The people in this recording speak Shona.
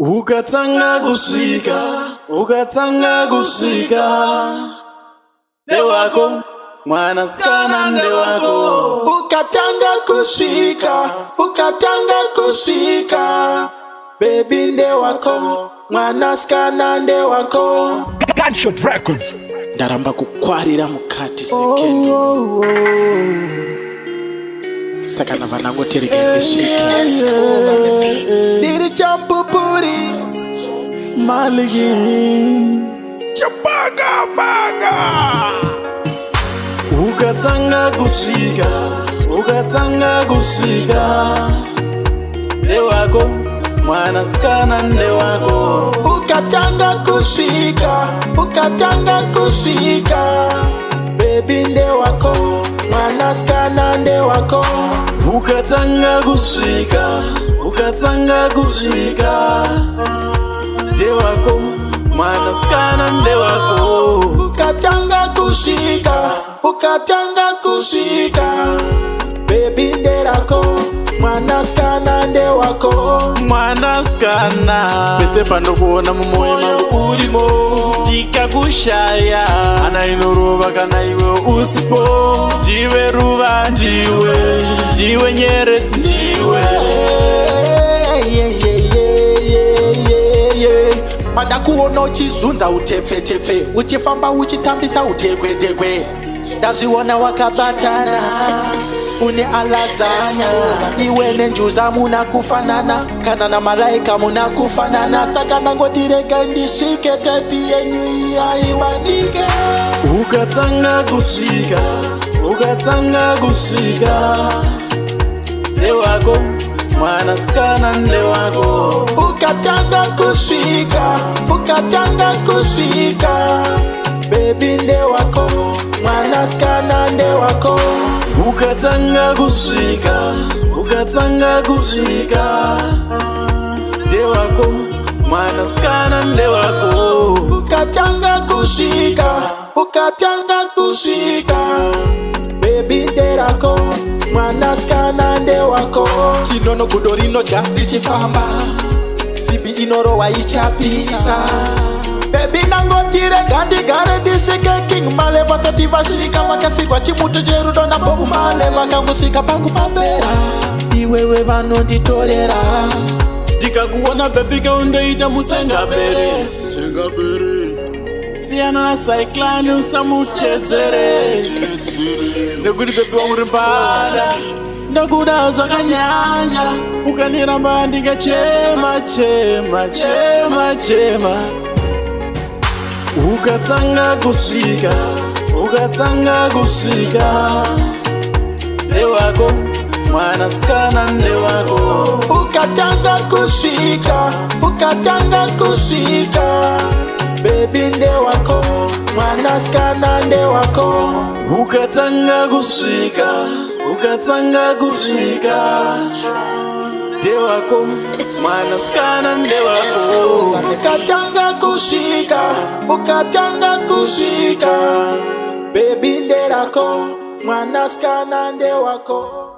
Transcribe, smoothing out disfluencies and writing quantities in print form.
Ukatanga kusika nde wako mwana skana nde wako. Ukatanga kusika baby nde wako mwana skana nde wako. Gunshot Records. Ndaramba kukwarira mukati sekendo sakana vanango tereke shike diri champupuri maligi Chapaga baga. Ukatanga kusika nde wako mwana skana nde wako. Ukatanga kusika baby nde wako mwana skana nde wako. Ukatanga kusika nde wako mwana skana nde wako. Ukatanga kusika baby nde wako mwana skana nde wako. Mwana skana pese pano kuona mumoyo mangu ulimo tikakushaya ana inoruva kana iwe usipo. Ndiwe ruva ndiwe nyerezi ndiwe Pada kuona uchizunza utefetefe uchifamba uchitambisa utekwetekwe. Ndazviona wakabatana une alazanya iwe nenjuza muna kufanana kana na malaika muna kufanana. Saka nangotirega ndishike tepi yenyu iwandike. Ukatanga kusika nde wako mwana skana nde wako. Ukatanga kusika baby nde wako mwana skana nde wako. Ukatanga kusika nde wako mwana skana nde wako. Ukatanga kusika baby nde wako mwana skana nde wako. Chinono kudorino ja lichifamba zibi inorowa ichapisa baby nangotire gandi gare ndishike king male vasati vashika vakasikwa chimutu cherudo na bobu male vakangosvika pangu mabera iwewe vanonditorera. Ndikakuona baby kaundeita musengabere siyana na cyclone usamutedzere nekuti baby wauri mbada ndakuda zvakanyanya ukaniramba ndingachema. Ukatanga kusika nde wako mwana skana nde wako. Ukatanga kusika baby nde wako mwana skana nde wako. Ukatanga kusika nde wako mwana skana nde wako. Ukatanga kusika baby nde wako mwana skana nde wako.